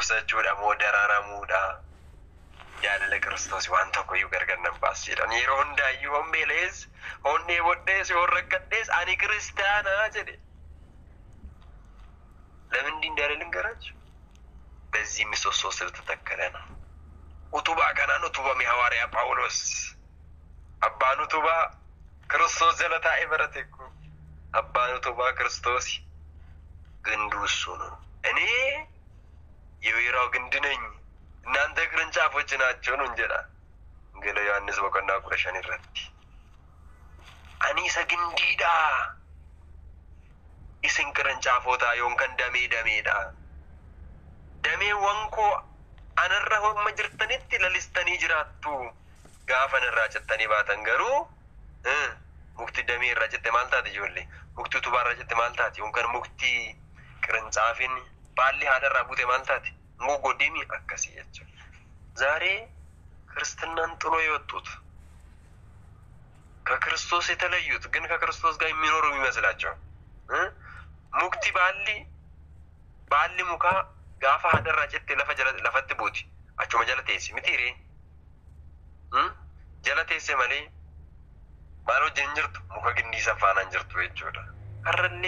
dhukkubsachuudha moo daraaramuudha jaalala Kiristoos waan tokko iyyuu gargar nan baasiidhaan yeroo hundaayyuu hombeelees honnee bodhees yoo rakkadhees ani kiristaanaa jedhe ለምንድን እንዳለልን ገራችሁ በዚህ ምሰሶ ስለተተከለ ነው ኡቱባ ካናን ኡቱባ ሚሐዋርያ ጳውሎስ አባኑ ቱባ ክርስቶስ ዘለታ ይበረተኩ አባኑ ቱባ ክርስቶስ ግንዱ እሱ ነው እኔ የወይራው ግንድ ነኝ እናንተ ቅርንጫፎች ናችሁ ነው እንጀራ እንግዲህ ዮሐንስ በቀና ቁረሻን ይረቲ አኒ ሰግንዲዳ isin ቅርንጫፎታ ዮንከን ደሜዳ ደሜ ወንኮ አነራ ሆም ጅርተንት ለሊስተኒ ጅራቱ ጋፈን ራጨተኒ ባተንገሩ ሙክቲ ደሜ ራጨተ ማልታት ይወለ ሙክቲ ቱባ ራጨተ ማልታት ዮንከን ሙክቲ ቅርንጫፊን ባሊ አደራ ቡቴ ማልታት ሞጎዲሚ አከሲያቸው ዛሬ ክርስትናን ጥሎ ይወጡት ከክርስቶስ የተለዩት ግን ከክርስቶስ ጋር የሚኖሩ የሚመስላቸው ሙክቲ ባሊ ሙካ ጋፋ አደራጨት ለፈት ቡቲ አቹ መጀለቴስ ሚቲሪ ጀለቴስ ማሊ ማሎ ጀንጅርቱ ሙካ ግንዲ ሰፋና እንጅርቱ እጆዳ አረሌ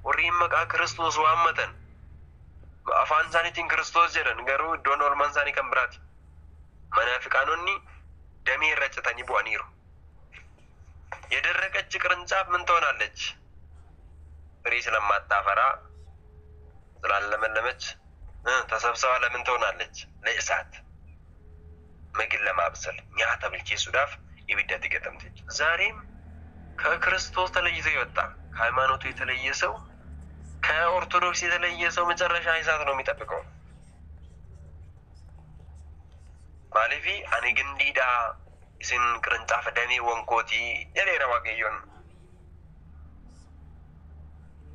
ወሪመቃ ክርስቶስ ዋመተን አፋን ሳኒቲን ክርስቶስ ጀረን ገሩ ዶኖል ማንሳኒ ከምብራት መናፍቃኖኒ ደሜ ረጨታኒ ቦአኒሩ የደረቀች ቅርንጫፍ ምን ትሆናለች ፍሬስ ለማጣፈራ ስላለመለመች ተሰብሰባ ለምን ትሆናለች ለእሳት ምግብ ለማብሰል ኛ ተብልቼ ሱዳፍ ይብደት ይገጠምት ዛሬም ከክርስቶስ ተለይቶ ይወጣ ሃይማኖቱ የተለየ ሰው ከኦርቶዶክስ የተለየ ሰው መጨረሻ አይሳት ነው የሚጠብቀው ማለፊ አኔ ግንዲዳ isin ቅርንጫፍ ደሜ ወንኮቲ የሌራ ዋቀዮን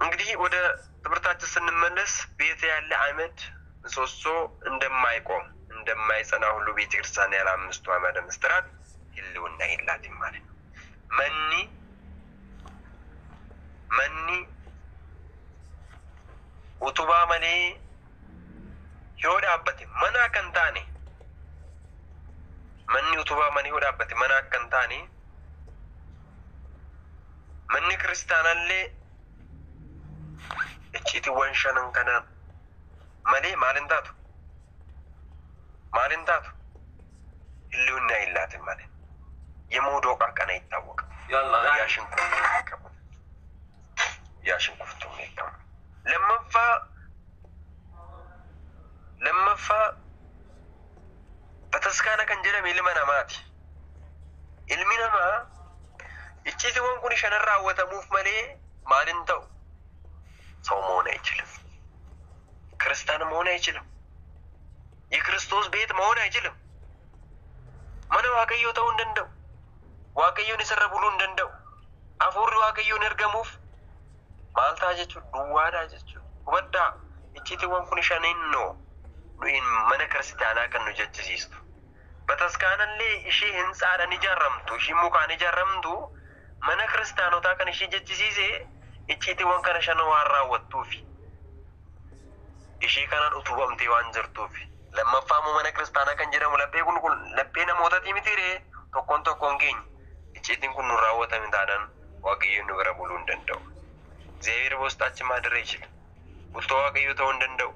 እንግዲህ ወደ ትብርታችን ስንመለስ ቤት ያለ አመድ ምሰሶ እንደማይቆም እንደማይጸና ሁሉ ቤተክርስቲያን ያለ አምስቱ አመደ ምስጥራት ህልውና ይላትም ማለት ነው መኒ ኡቱባ መኔ ዮዳበት መና ከንታኔ መኒ ኡቱባ መኔ ዮዳበት መና ከንታኔ መኒ ክርስቲያናሌ እቺቲ ወንሸነን ከና ማሌ ማለንታቱ ህልውና ይላትም ማለት የሞዶቃ ቀና ይታወቅ ያሽንኩርቱ ነው ለመፋ በተስካና ከንጀለም ይልመናማት ኢልሚናማ እቺቲ ወንኩን ሸነራ ወተሙፍ ማሌ ማለንታው ሰው መሆን አይችልም ክርስቲያን መሆን አይችልም የክርስቶስ ቤት መሆን አይችልም ማን ዋቀዩ ተው እንደንደው ዋቀዩን ይሰረቡሉ እንደንደው አፎር ዋቀዩን እርገሙፍ ማልታጀቹ ዱዋዳጀቹ ወዳ እቺቲ ወንኩን ሸነን ነው ኑይን ማነ ክርስቲያና ከኑ ጀጅሲስቱ በተስካናሌ እሺ ህንጻዳን ይጀረምቱ እሺ ሙካን ይጀረምቱ ማነ ክርስቲያኖታ ከን እሺ ጀጅሲሴ እቺቲ ወንከነ ሸነ ዋራወቱፊ እሺ ካናን ኡቱባምቴ ዋንጀርቱፊ ለማፋሙ ማነ ክርስቲያና ከንጀረሙ ለቤጉልጉል ለቤነ ሞታቲ ሚቲሬ ተኮንቶን ገኝ እቺቲን ኩኑ ራወታ ምንታዳን ዋቀዩ ንብረቡሉ እንደንደው እግዚአብሔር በውስጣችን ማድረግ ይችላል ውስጥ ዋቀዩ ተው እንደንደው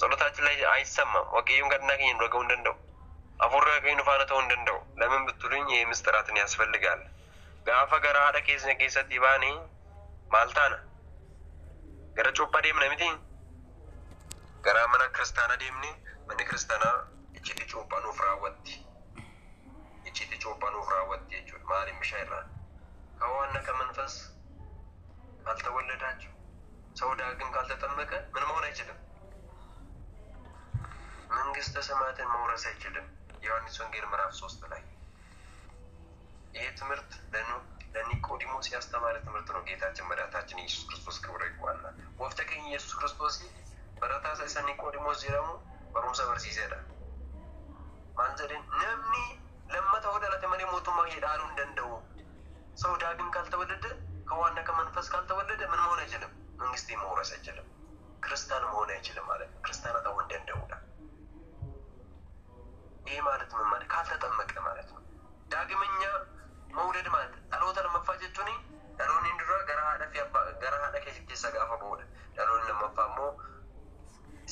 ጸሎታችን ላይ አይሰማም ዋቀዩን ገድናገኝ እንደው እንደንደው አፉራ ቀይኑ ፋነተው እንደንደው ለምን ብትሉኝ ይሄ ምስጥራትን ያስፈልጋል ጋፋ ገራ አደ ከሰት ይባኒ ማልታና ገራ ጮፓ ደም ነምቲ ገራ ማና ክርስቲያና ደምኒ ማን ክርስቲያና እቺቲ ጮፓ ነው ፍራወቲ እጁ ማሪ ምሻይራ ከዋና ከመንፈስ ካልተወለዳችሁ ሰው ዳግም ካልተጠመቀ ምን መሆን አይችልም መንግስተ ሰማያትን መውረስ አይችልም ዮሐንስ ወንጌል ምዕራፍ 3 ላይ ይሄ ትምህርት ለኒቆዲሞስ ያስተማረ ትምህርት ነው ጌታችን መድኃኒታችን ኢየሱስ ክርስቶስ ክብር ይግባውና ወፍተከኝ ኢየሱስ ክርስቶስ በረታሰ ኒቆዲሞስ ዚራሙ በሮምሳ በርሲዘዳ ማንዘደን ነምኒ ለማተወደለ ተመሪ ሞቱማ ይዳሉ እንደንደው ሰው ዳግም ካልተወለደ ከዋና ከመንፈስ ካልተወለደ ምን መሆን አይችልም መንግስት መውረስ አይችልም ክርስቲያን መሆን አይችልም ማለት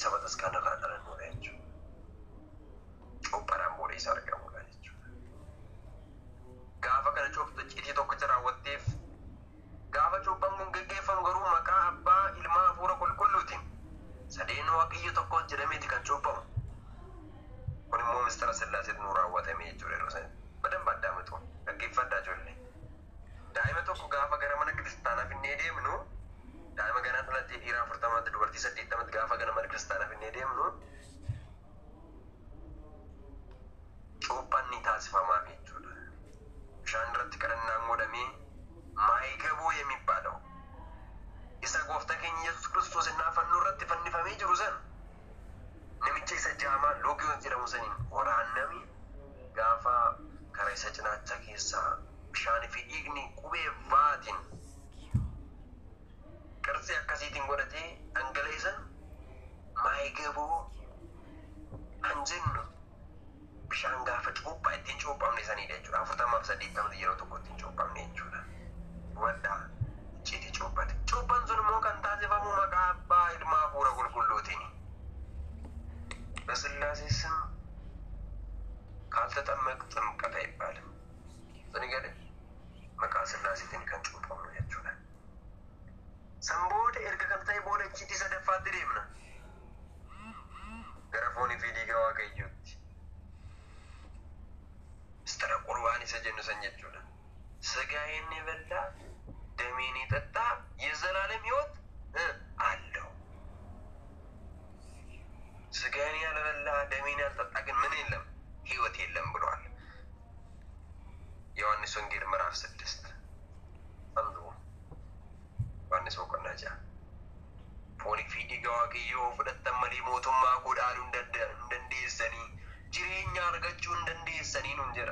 isa bataskaan irraa dhalannoodha jechuudha. Cuuphanaan booda isa argamudha jechuudha. Gaafa kana cuuptu icciitii tokkicha raawwatteef gaafa cuuphan kun geggeeffamu garuu maqaa Abbaa, Ilmaa, Hafuura Qulqulluutiin sadeen Waaqayyo tokko jedhameeti kan cuuphamu. Kun immoo mistara Sillaaseetu nu raawwatame jechuudha yeroo sana. Badan baddaamatu dhaggeeffadhaa ijoollee. Daa'ima tokko gaafa gara mana kiristaanaa finnee deemnu, daa'ima ganaa dhalattee dhiira 40 dubartii 80 gaafa gara mana kiristaanaa finnee deemnu, cuuphan ni taasifamaaf jechuudha. Bishaan irratti kadhannaan godhamee ማይገቡ የሚባለው isa gooftaa keenya Yesuus Kiristoos innaa fannoo irratti fannifamee jiru san namicha isa jaamaa Loogiyoon jedhamu saniin waraanname gaafa karaa isa cinaacha keessaa bishaanii fi dhiigni qubee vaatiin qarxii akkasiitiin godhatee dhangaleessan maayigaboo kan jennu bishaan gaafa cuuphaa ittiin cuuphamne sanidha jechuudha. 40 yeroo tokko ittiin cuuphamne jechuudha. Wadda icciitii cuuphate. Cuuphan sun immoo kan taasifamu maqaa Abbaa, Ilmaa, Hafuura Qulqulluutiini. በሥላሴ ስም ካልተጠመቅ ጥምቀት አይባልም። ዘንገደ መቃ ሥላሴትን kan cuuphamu jechuudha. Sanboota erga kan ta'e booda icciitii sadaffaatti deemna. Gara foonii fi dhiiga Waaqayyootti. Mistara qurbaan isa jennu san jechuudha. ስጋዬን የበላ ደሜን የጠጣ የዘላለም ሕይወት አለው። ስጋዬን ያልበላ ደሜን ያልጠጣ ግን ምን የለም? ሕይወት የለም ብሏል። ዮሐንስ ወንጌል ምዕራፍ 6 አንዱ ዮሐንስ ወቆናጃ ፎኒ ፊዲ ጋዋቂዮ ፍደተን መሊ ሞቱማ ጎዳሉ እንደንደሰኒ ጅሬኛ አርጋችሁ እንደንደሰኒ ነው እንጀራ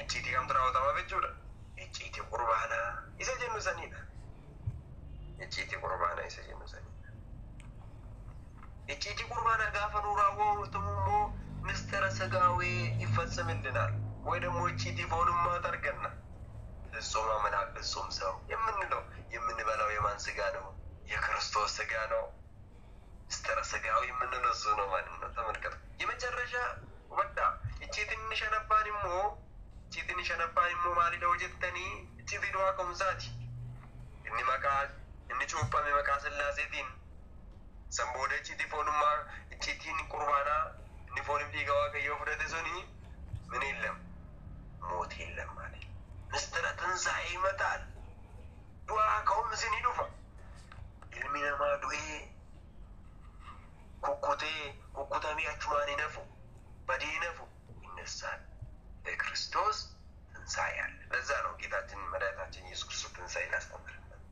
icciitii kamtu raawwatama jechuudha. Icciitii qurbaanaa isa jennu sanidha. Icciitii qurbaanaa isa jennu sanidha. Icciitii qurbaanaa gaafa nu raawwatamu immoo mistara sagaawee ይፈጸምልናል ወይ ደግሞ icciitii foonummaa targanna. ፍጹም አምላክ ፍጹም ሰው የምንለው የምንበላው የማን ስጋ ነው? የክርስቶስ ስጋ ነው። mistara sagaawee የምንለው እሱ ነው ማለት ነው። ተመልከቱ። የመጨረሻ ወዳ icciitiin ሸነባን immoo icciitiin shanaffaan immoo maalidha hojjettanii icciitii du'aa ka'umsaati. Inni cuuphame maqaa Sillaaseetiin san booda icciitii foonummaa icciitiin qurbaanaa inni fooniif dhiiga Waaqayyoo fudhate suni ምን የለም ሞት የለም ማለት mistara ትንሣኤ ይመጣል። du'aa ka'umsi ni dhufa. Ilmi namaa du'ee kukkutamee achumaan hin hafu badee hin hafu ይነሳል. በክርስቶስ ትንሣኤ አለ። ለዛ ነው ጌታችን መድኃኒታችን ኢየሱስ ክርስቶስ ትንሣኤን ያስተምረናል።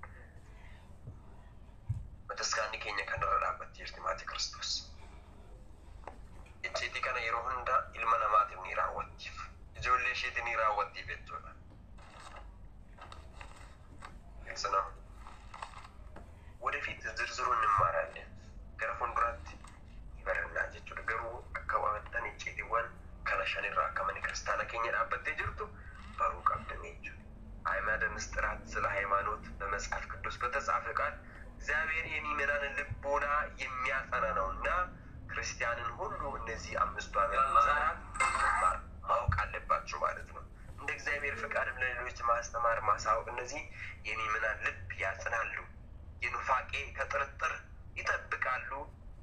በተስካኒ ኬኛ ከነረዳበት የርቲማቲ ክርስቶስ icciitii kana yeroo hunda ilma namaatiif ni raawwachiif ijoollee isheetii ni raawwattiif jechuudha. Eegsana ወደፊት ዝርዝሩን እንማራለን gara fuulduraatti ይበረናል jechuudha. garuu akka waantan icciitiiwwan kana shanirraa akka mana kiristaana keenya dhaabbattee jirtu baruu qabdan jechuudha. አዕማደ ምስጢራት ስለ ሃይማኖት በመጽሐፍ ቅዱስ በተጻፈ ቃል እግዚአብሔር የሚመናንን ልቦና የሚያጸና ነውና ክርስቲያንን ሁሉ እነዚህ አምስቱ አመታት ማወቅ አለባቸው ማለት ነው። እንደ እግዚአብሔር ፍቃድ ለሌሎች ማስተማር ማሳወቅ እነዚህ የሚመናን ልብ ያጸናሉ፣ የኑፋቄ ከጥርጥር ይጠብቃሉ፣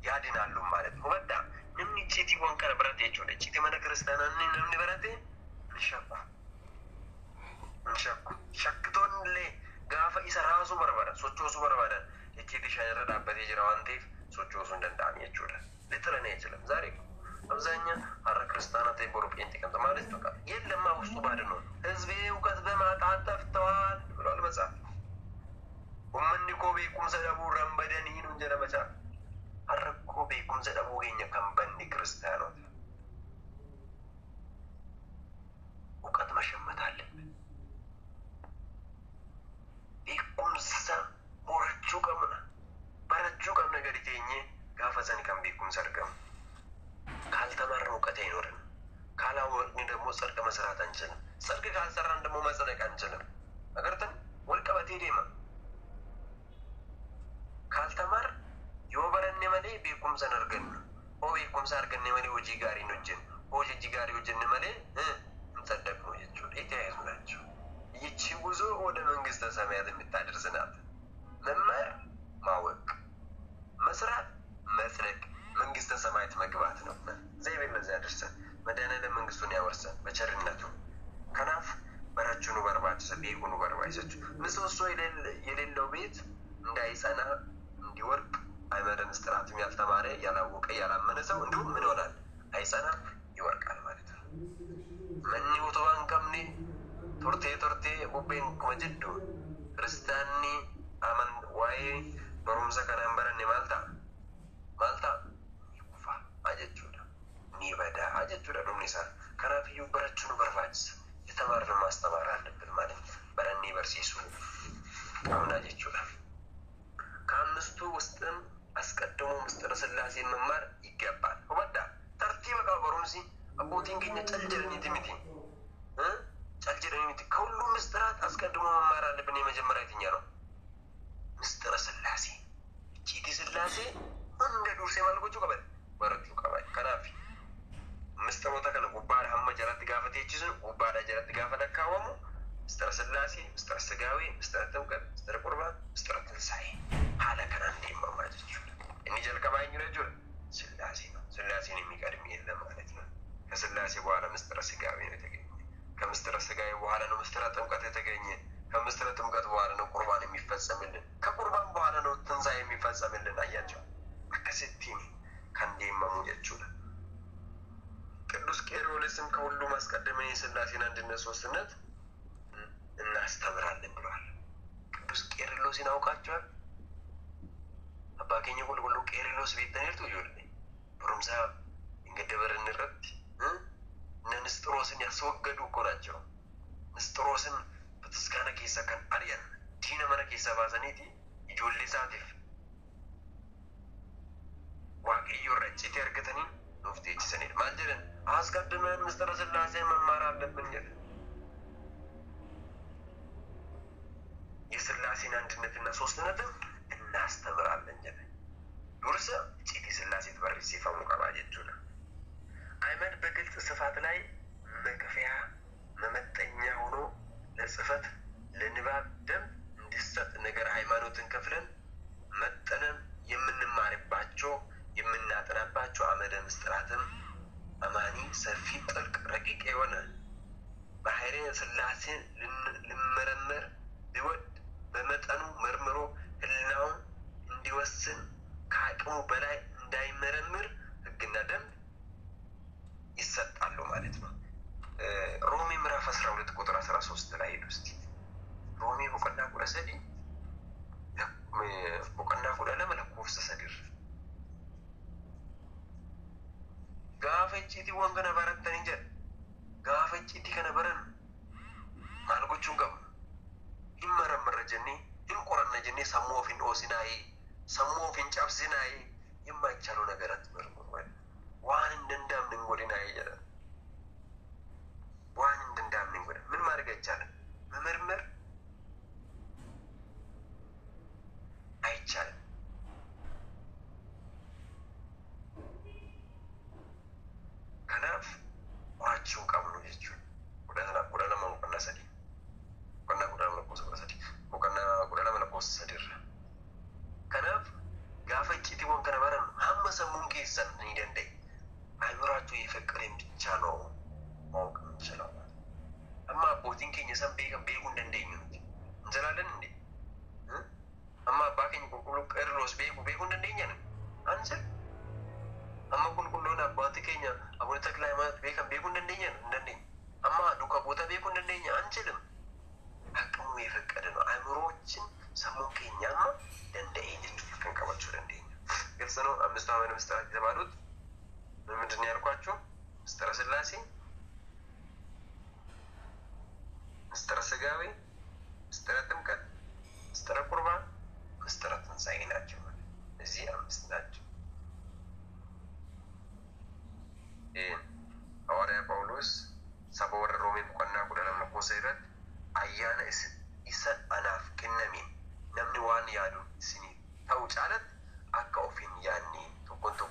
ያድናሉ ማለት ነው። ወዳ namni icciitii waan kana barate jechuudha. Icciitii mana kiristaanaa namni barate hin shakku. Shakkitoonnillee gaafa isa raasuu barbaadan sochoosuu barbaadan icciitii shan irra dhaabbatee jira waan ta'eef sochoosuu hin danda'an jechuudha. Litiranii አይችልም። ዛሬ አብዛኛው አረ ክርስቲያናት የቦሩ ጴንጤ ከንተ ማለት ነው። የለማ ውስጡ ባድ ነው። ህዝቤ እውቀት በማጣት ጠፍተዋል ብሏል መጽሐፍ። ወመን ኮቤ ቁምሰ ደቡ ረምበደኒ ነው እንጀራ መጽሐፍ አረኮ ቤቁምሰ ደቡ ገኘ ከንበኒ ክርስቲያኖት እውቀት መሸመት አለብን። ቤቁምሰ ሞረቹ ቀምና በረቹ ቀም ነገር ይተኘ ጋፈሰን ከም ቤቁምሰ አርገም ካልተማርን እውቀት አይኖርም። ካላወቅን ደግሞ ጽድቅ መስራት አንችልም። ጽድቅ ካልሰራን ደግሞ መጽደቅ አንችልም። አገርተን ወልቀበቴ ዴማ ካልተማር የወበረን መሌ beekumsa argannu beekumsa arganne malee hojii gaarii hojjennu hojii gaarii hojjenne malee እንጸደቅኑ jechuudha የተያያዙ ናቸው ይቺ ጉዞ ወደ መንግስተ ሰማያት የምታደርስ ናት መማር ማወቅ መስራት መጽደቅ መንግስተ ሰማያት መግባት ነው እግዚአብሔር ለዚያ ያደርሰን መድኃኔዓለም መንግስቱን ያወርሰን በቸርነቱ ከናፍ በራችሁን በርባችሁ ሰቢሁን በርባይሳችሁ ምሰሶ የሌለው ቤት እንዳይጸና እንዲወርቅ አይመደ ምስጥራትም ያልተማረ ያላወቀ ያላመነ ሰው እንደው ምን ይሆናል አይጸና ይወርቃል ማለት ነው من يوتوان كمني ترتي وبين كمجدو رستاني aman wae barumsa kana baranne malta yufa ajechuudha ni bada ajechuudha dumnisa kana fiyu barachuu barbaachisa የተማርነው ማስተማር አለብን ማለት በረኒ በርሲሱ አሁን አጀቹudha ከአምስቱ ውስጥም አስቀድሞ ምስጢረ ሥላሴን መማር ይገባል ወዳ ተርቲበ ቀበሩንሲ አቦቲን ገኘ ጨልጀረኒ ትምቲ ጨልጀረኒ ትምቲ ከሁሉ ምስጢራት አስቀድሞ መማር አለብን የመጀመሪያ የትኛ ነው ምስጢረ ሥላሴ ጂቲ ሥላሴ እንደ ዱርሴ ማልጎቹ ቀበል ወረቹ ቀባይ ከናፊ ምስጢሮታ ከነ ጉባዳ ሐመ ጀራት ጋፈት ይችላል ጉባዳ ጀራት ጋፈት አካወሙ ምስጢረ ሥላሴ ምስጢረ ሥጋዌ ምስጢረ ጥምቀት ምስጢረ ቁርባን ምስጢረ ትንሣኤ ሐለ ከና እንደማማጅ እኒ ጀልቀባይ ይረጁል ሥላሴ ነው ሥላሴን የሚቀድም የለም ማለት ነው ከሥላሴ በኋላ ምስጢረ ሥጋዌ ነው የተገኘ ከምስጢረ ሥጋዌ በኋላ ነው ምስጢረ ጥምቀት የተገኘ ከምስጢረ ጥምቀት በኋላ ነው ቁርባን የሚፈጸምልን ከቁርባን በኋላ ነው ትንሣኤ የሚፈጸምልን አያቸው አከሰቲኒ ከንደማሙ ይችላል ቅዱስ ቄርሎስም ከሁሉ ማስቀደመን የሥላሴን አንድነት ሶስትነት እናስተምራለን ብሏል ቅዱስ ቄርሎስን አውቃቸዋል አባከኝ ሁሉ ቄርሎስ ቤት ተነርቶ ይወልኝ ብሩምሳ እንገደበረን ረድ ንስጥሮስን ያስወገዱ እኮ ናቸው ንስጥሮስን በተስካነ ኬሳ ከን አርያን ዲነ መነ ኬሳ ባዘኒቲ ይጆሌ ሳቲፍ ዋቅዩ ረጭት ያርገተኒ ኑፍቴች ሰኔድ ማልጀለን አስቀድመን ምስጢረ ሥላሴ መማር አለብን ይላል የሥላሴን አንድነትና ሶስትነትን እናስተምራለን ይላል ዱርሰ ጂቲ ሥላሴ ተበርሲ ፈሙ ቀባጀቹና አይመን በግልጽ ስፋት ላይ መከፈያ መመጠኛ ሆኖ ለጽፈት ለንባብ ደም እንዲሰጥ ነገር ሃይማኖትን ከፍለን መጠነን የምንማርባቸው የምናጠናባቸው አመደ ምስጥራትን አማኒ ሰፊ ጥልቅ ረቂቅ የሆነ ባህሪ ሥላሴ ልመረመር ቢወድ በመጠኑ መርምሮ ህልናውን እንዲወስን ከአቅሙ በላይ እንዳይመረምር ህግና ደንብ ይሰጣሉ ማለት ነው ሮሜ ምዕራፍ 12 ቁጥር 13 ላይ ሄዱስቲ ሮሜ በቀና ቁረሰዲ በቀና ቁረለ መለኮፍስ ሰድር ጋፈጪቲ ወንገና ባረተን እንጀ ጋፈጪቲ ከነበረን ማልጎቹን ገም ይመረመረ ጀኒ እንቆረነ ጀኒ ሰሞፊን ኦሲናይ ሰሞፊን ጫፍሲናይ የማይቻለው ነገራት መርምሩ ዋን እንደንዳም ንጎዲና ይያለ ዋን እንደንዳም ንጎድ ምን ማድረግ አይቻልም መመርመር አይቻልም ከናፍ ዋቹ ቀምኑ ይቹ ወደና ወደና ማንቆና ሰዲ ወደና ወደና ማንቆስ ሰዲ ወደና ማንቆስ ሰዲር ከናፍ ጋፈጪቲ ወን ከነበረን ሐመሰሙን ኬሰን እንደንደይ አይምራችሁ የፈቀደን ብቻ ነው ማወቅ እንችላለን አማ ቦቲን ከኛ ሰምቤ ቤጉ እንደንደይ ነው እንዘላለን እንዴ አማ ባከኝ ቁልቁሉ ቄርሎስ ቤጉ እንደንደይ ነው አንሰል አማ ቁልቁሉና አባቴ ከኛ አቡነ ተክለ ሃይማኖት ቤጉ እንደንደይ ነው እንደንደይ አማ ዱካ ቦታ ቤጉ እንደንደይ አንችልም አቅሙ የፈቀደ ነው አይምሮችን ሰሙን ከኛማ እንደንደይ ከንቀባቸው እንደንደይ ግልጽ ነው አምስቱ አመነ ምስጢራት የተባሉት ምንድነው ያልኳችሁ ምስጢረ ሥላሴ ምስጢረ ሥጋዌ ምስጢረ ጥምቀት ምስጢረ ቁርባን ምስጢረ ትንሣኤ ናቸው እዚህ አምስት ናቸው ሐዋርያ ጳውሎስ ሰበወረ ሮሜ ቆና ጉዳለም ለቆሰይረት አያነ ኢሰ አናፍ ከነሚን ነምን ዋን ያሉ ሲኒ ታውጫለት አካውፊን ያኒ ተቆንቶ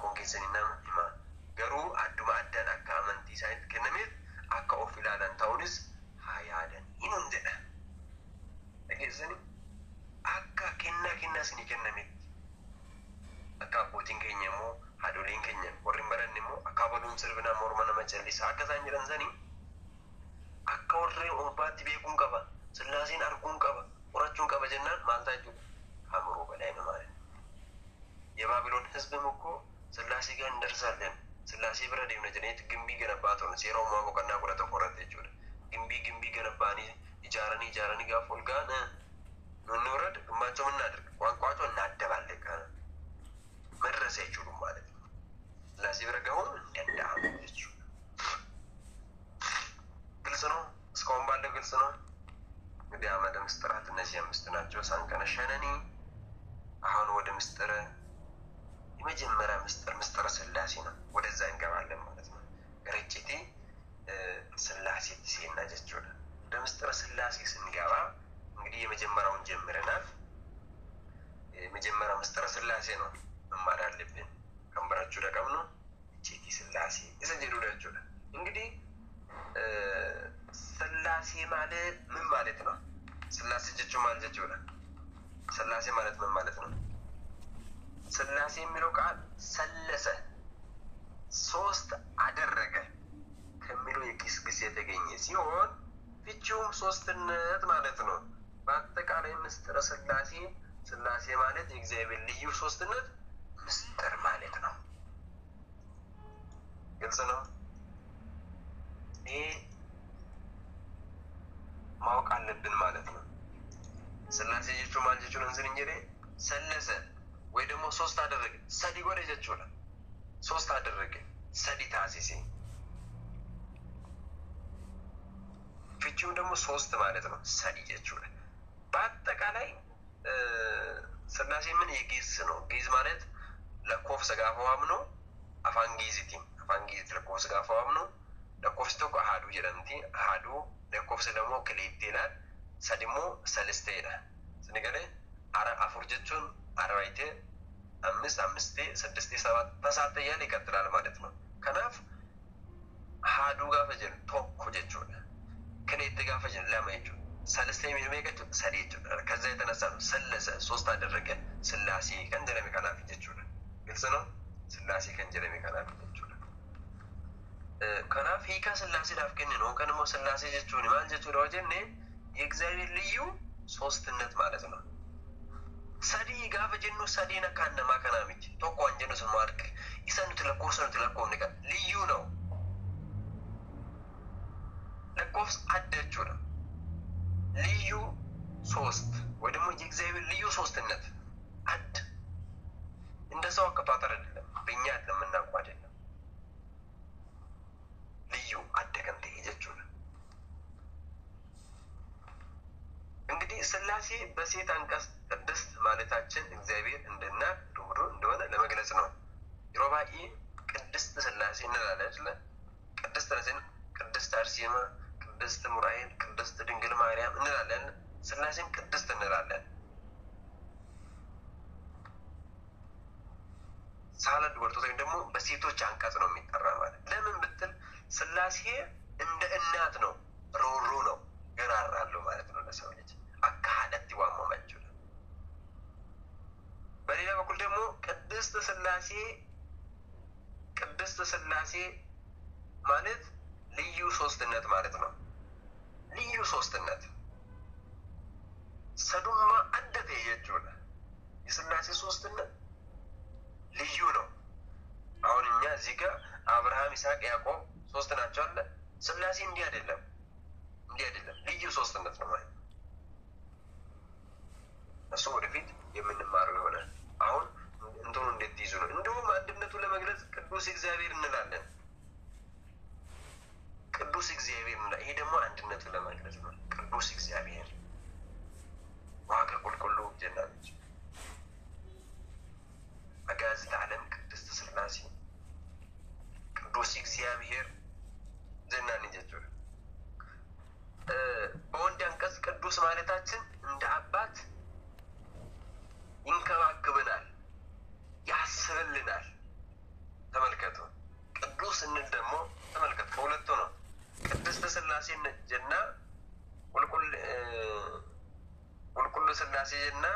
sirbina morma nama jallisaa akka isaan jedhan sanii akka warree orbaatti beekuun qaba sillaaseen arguun qaba qorachuun qaba jennaan maal ta'a jechuudha aamuruu balaa namaa የባቢሎን ህዝብም እኮ ስላሴ ጋር እንደርሳለን ስላሴ ብረ ደምነ ጀኔት ግንቢ ገነባቶን ሲራው ማቦቀና ወደ ተቆረጠ ይችላል ግንቢ ገነባኒ ይጃራኒ ጋር ፎልጋን እንወረድ ግማቸው ምን እናድርግ ቋንቋቸው እናደባለቀ መድረስ አይችሉም ማለት ነው ስላሴ ብረ ጋር እንደዳም ይችላል ግልጽ ነው እስካሁን ባለ ግልጽ ነው እንግዲህ አመደ ምስጥራት እነዚህ አምስት ናቸው ሳንከነሸነኒ አሁን ወደ ምስጥረ የመጀመሪያ ምስጥረ ስላሴ ነው ወደዛ እንገባለን ማለት ነው ረጭቲ ስላሴ ሲና ጀቹላ ወደ ምስጥረ ስላሴ ስንገባ እንግዲህ የመጀመሪያውን ጀምረናል የመጀመሪያው ምስጥረ ስላሴ ነው መማር አለብን ከምበራችሁ ደቀም ነው እቺቲ ስላሴ እሰጀሩ ደጁላ እንግዲህ ስላሴ ማለት ምን ማለት ነው ስላሴ ጀቹ ማለት ጀቹላ ስላሴ ማለት ምን ማለት ነው ስላሴ የሚለው ቃል ሰለሰ ሶስት አደረገ ከሚለው የግስ ግስ የተገኘ ሲሆን ፍቺውም ሶስትነት ማለት ነው በአጠቃላይ ምስጥረ ስላሴ ማለት የእግዚአብሔር ልዩ ሶስትነት ምስጥር ማለት ነው ግልጽ ነው ይሄ ማወቅ አለብን ማለት ነው ስላሴ ጀቹ ማለት ጀቹ እንዝን እንጀሬ ሰለሰ ወይ ደግሞ ሶስት አደረገ ሰዲ ጎደ ጀቹላ ሶስት አደረገ ሰዲ ታሲሲ ፍቺው ደግሞ ሶስት ማለት ነው ሰዲ ጀቹላ በአጠቃላይ ስላሴ ምን የግስ ነው ግስ ማለት ለኮፍ ሰጋፋዋም ነው አፋንጊዚቲ ለኮፍ ሰጋፋዋም ነው ለኮፍ ስቶክ አሃዱ ይረንቲ አሃዱ ለኮፍ ደግሞ ክሊት ይላል ሰዲሞ ሰለስተ ይላል ስንገለ አራ አፍር ጀቹን አራይቴ አምስቴ ስድስቴ ሰባት ተሳተ ያለ ይቀጥላል ማለት ነው ከናፍ ሃዱ ጋር ፈጀን ቶኮ ጀቹላ ከኔት ጋር ፈጀን ለማይቹ ሰለስተ የሚመገጭ ሰዲቹ ከዛ የተነሳ ነው ሰለሰ ሶስት አደረገ ስላሴ ከንጀረም ከናፍ ጀቹላ ግልጽ ነው ስላሴ ከንጀረም ከናፍ ጀቹላ ከናፍ ይካ ስላሴ ዳፍከን ነው ከነሞ ስላሴ ጀቹን ማል ጀቹላ ወጀኔ የእግዚአብሔር ልዩ ሶስትነት ማለት ነው ሰዲ ጋር ፈጀኑ ሰዲና ካነማ ከናምጭ ቶኮ አንጀኑ ስማርክ ይሰኑት ለኮርሰኑት ለኮንከ ልዩ ነው ለኮርስ አደቹ ነው ልዩ ሶስት ወይ ደግሞ የእግዚአብሔር ልዩ ሶስትነት አድ እንደሰው አከፋፈር አይደለም በእኛ ለምናውቀው አይደለም ልዩ አደከንተ ይጀቹ እንግዲህ ስላሴ በሴት አንቀጽ ቅድስት ማለታችን እግዚአብሔር እንደና ሩሩ እንደሆነ ለመግለጽ ነው ሮባኢ ቅድስት ስላሴ እንላለን አይደል ቅድስት ስለዚህ ቅድስት አርሴማ ቅድስት ሙራኤል ቅድስት ድንግል ማርያም እንላለን ስላሴን ቅድስት እንላለን ሳለድ ወርቶት ደግሞ በሴቶች አንቀጽ ነው የሚጠራ ማለት ለምን ብትል ስላሴ እንደ እናት ነው ሩሩ ነው ገራራሉ ማለት ነው ለሰው ልጅ አካለት ይዋማማቸው በሌላ በኩል ደግሞ ቅድስት ስላሴ ማለት ልዩ ሶስትነት ማለት ነው ልዩ ሶስትነት ሰዱማ አደተ የጁላ የስላሴ ሶስትነት ልዩ ነው አሁን እኛ እዚህ ጋር አብርሃም ይስሐቅ ያዕቆብ ሶስት ናቸው አለ ስላሴ እንዲህ አይደለም ልዩ ሶስትነት ነው ማለት እሱ ወደፊት የምንማረው ይሆናል አሁን እንደው እንዴት ይዙ ነው እንደውም አንድነቱ ለመግለጽ ቅዱስ እግዚአብሔር እንላለን ቅዱስ እግዚአብሔር እና ይሄ ደግሞ አንድነቱ ለመግለጽ ነው ቅዱስ እግዚአብሔር ዋጋ ቁልቁሉ ጀናለች አጋዝ ዓለም ቅድስት ስላሴ ቅዱስ እግዚአብሔር ዘናን ይጀቹ በወንድ አንቀጽ ቅዱስ ማለታችን እንደ አባት ይንከባከበናል ያስብልናል ተመልከቱ ቅዱስ እንል ደግሞ ተመልከቱ ሁለቱ ነው ቅድስት ስላሴ ጀና ቁልቁል ስላሴ ጀና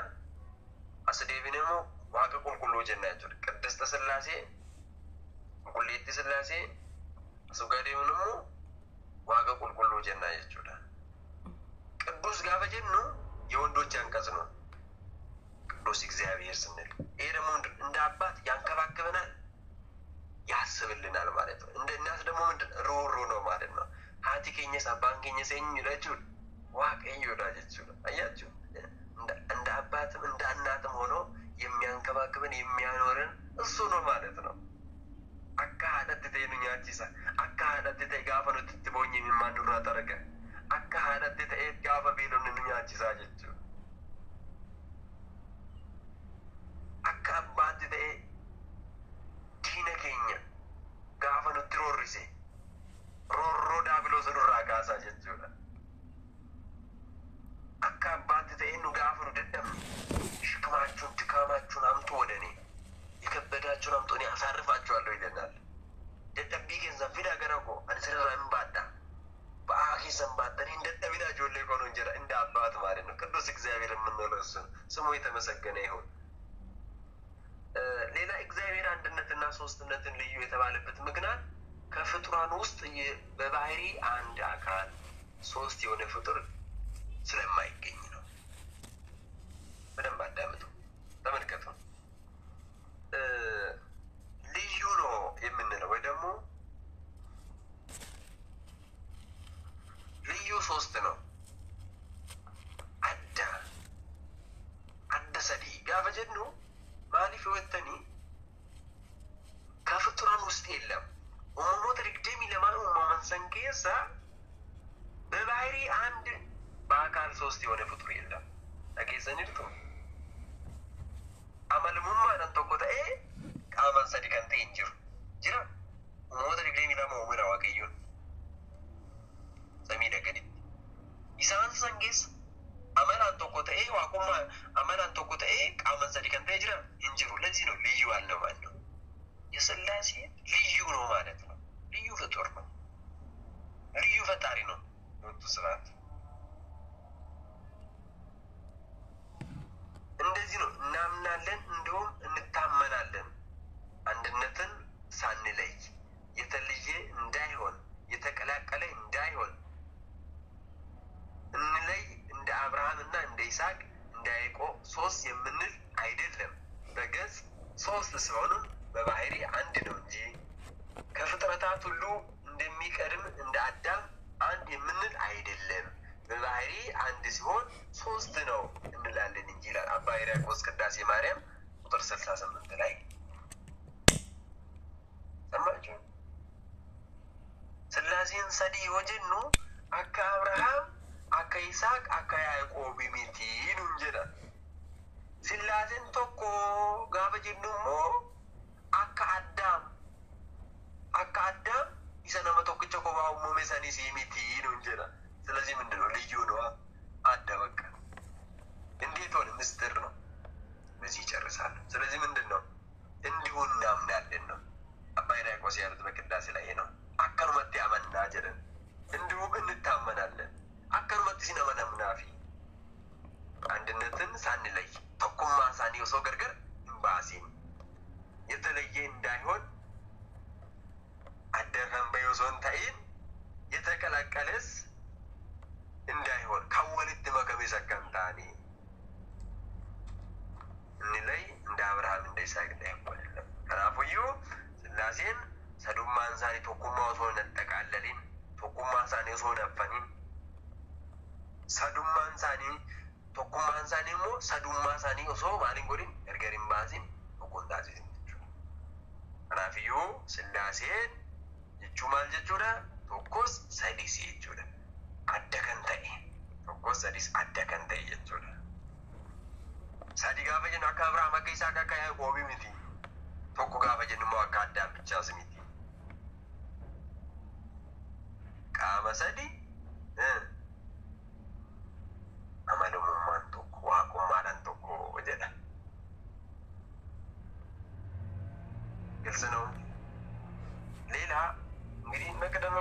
አስዴቪነሞ ዋቀ ቁልቁሉ ጀና ያቸው ቅድስት ስላሴ ቁልቁልቲ ስላሴ sugadeemnu waaqa qulqulluu jennaa jechuudha. ቅዱስ gaafa jennu የወንዶች አንቀጽ ነው። ቅዱስ እግዚአብሔር ስንል ይሄ ደግሞ እንደ አባት ያንከባክበናል ያስብልናል ማለት ነው። እንደ እናት ደግሞ ምንድን ሮሮ ነው ማለት ነው። ሀቲ ከኘስ አባን ከኘስ ይላችሁ ዋቀኝ ወዳጆቹ አያችሁ እንደ አባትም እንደ እናትም ሆኖ የሚያንከባክበን የሚያኖረን እሱ ነው ማለት ነው። አካሃደት ተይኑኛቺሳ አካሃደት ተይ ጋፋ ነው ትትቦኝ የሚማኑራ ተረከ አካሃደት ተይ ጋፋ ቢሉን ንኛቺሳ ጀቹ አካባት ተይ ዲነከኛ ጋፋ ነው ትሮሪሴ ሮሮ ዳብሎስ ኑራ ካሳ ጀቹ አካባት ተይ ኑ ጋፋ ነው ደደም ሽክማችሁን ድካማችሁን አምጡ ወደኔ የከበዳችሁን አምጡ እኔ አሳርፋችኋለሁ ይለናል። ደደቢ ገንዘብ ፊዳ ገረቆ አንሰራም ባዳ ባኪ ሰንባተን እንደተቢዳ ጆሌ ቆኖ እንጀራ እንደ አባት ማለት ነው። ቅዱስ እግዚአብሔር የምንለው እሱ ስሙ የተመሰገነ ይሁን። ሌላ እግዚአብሔር አንድነትና ሶስትነትን ልዩ የተባለበት ምክንያት ከፍጡራን ውስጥ በባህሪ አንድ አካል ሶስት የሆነ ፍጡር ስለማይገኝ ነው። በደንብ አዳምጡ ተመልከቱ። ልዩ ነው የምንለው ወይ ደግሞ ልዩ ሶስት ነው። አዳ ሰዲ ጋፈ ጀኑ ማሊፍ ወተኒ ከፍጡራን ውስጥ የለም። ኡሙሞት ሪግደሚ ለማን ኡማመን ሰንኬሳ በባህሪ አንድ በአካል ሶስት የሆነ ፍጡር የለም። አገዘንልቱ አመልሙማ አንተኮ ተኤ ቃማን ሰዲ ከንተ እንጅሩ ጅራ ኡሙሞት ሪግደሚ ለማን ወራ ዋቀዩ ሰሚደ ገዲ ኢሳን ሰንጌስ አመናን ተኮ ተኤ ዋቁማ አመናን ተኮ ተኤ ቃማን ሰዲ ከንተ ጅራ እንጅሩ ለዚህ ነው ልዩ አለው ማለት ነው። የሥላሴ ልዩ ነው ማለት ነው። ልዩ ፍጡር ነው። ልዩ ፈጣሪ ነው። ወጡ ስራት እንደዚህ ነው እናምናለን እንደውም እንታመናለን። አንድነትን ሳንለይ የተለየ እንዳይሆን የተቀላቀለ እንዳይሆን እንለይ እንደ አብርሃምና እንደ ይስሐቅ እንደ ያዕቆብ ሶስት የምንል አይደለም። በገጽ ሶስት ሲሆኑ በባህሪ አንድ ነው እንጂ ከፍጥረታት ሁሉ እንደሚቀድም እንደ አዳም አንድ የምንል አይደለም። በባህሪ አንድ ሲሆን ሶስት ነው እንላለን እንጂ ይላል አባ ሕርያቆስ ቅዳሴ ማርያም ቁጥር 68 ላይ ሰማችሁ። ሥላሴን ሰዲ ወጀኑ አካ አብርሃም አካ ይስሐቅ አካ ያዕቆብ ሚቲ እንጀራ ሥላሴን ቶኮ ጋፈ ጀኑሞ አካ አዳም ይሰናማ ቶክቾ ኮባው ሞሜሳኒ ሲሚቲ እንጀራ ስለዚህ ምንድነው ልዩ ነው አዳበቃ እንዴት ሆነ ምስጢር ነው በዚህ ይጨርሳል። ስለዚህ ምንድነው እንዲሁ እናምናለን ነው አባ ሕርያቆስ ያሉት በቅዳሴ ላይ ነው። አከርመት ያመና ጀረን እንዲሁ እንታመናለን አከርመት ሲናመናምናፊ አንድነትን ሳንለይ ተኩማ ሳንየው ሰው ገርገር እምባሲን የተለየ እንዳይሆን አደረም በዮዞን ታይን የተቀላቀለስ እንዳይሆን ከወልት መከበ ሰከንታኒ እንለይ እንደ አብርሃም እንደ ይስሐቅ እንዳይሆን ከራፉዩ ሥላሴን ሰዱማን ሳኒ ተኩማው ሰው ነጠቃለልን ተኩማን ሳኒ ሰው ነፈኒን ሰዱማን ሳኒ ተኩማን ሳኒ ሞ ሰዱማ ሳኒ ሰው ማሊን ጎሪን እርገሪን ባሲን ተቆንዳዚ ከራፉዩ ሥላሴን ይቹማል ጀቹዳ ተኮስ ሰዲስ ይቹዳ አደከን ተይ ተኮስ ሰዲስ አደከን ተይ ይቹዳ ሳዲ ጋፈ ጀኑ አካ አብርሃም አካ ይስሐቅ አካ ያዕቆብ ሚቲ ተኮ ጋፈ ጀኑ ሞ አካ አዳም ብቻ ስሚቲ ቃመ ሰዲ አማለሙማን ተኮ ዋቁማዳን ተኮ ወጀዳ ግልጽ ነው። ሌላ እንግዲህ መቀደም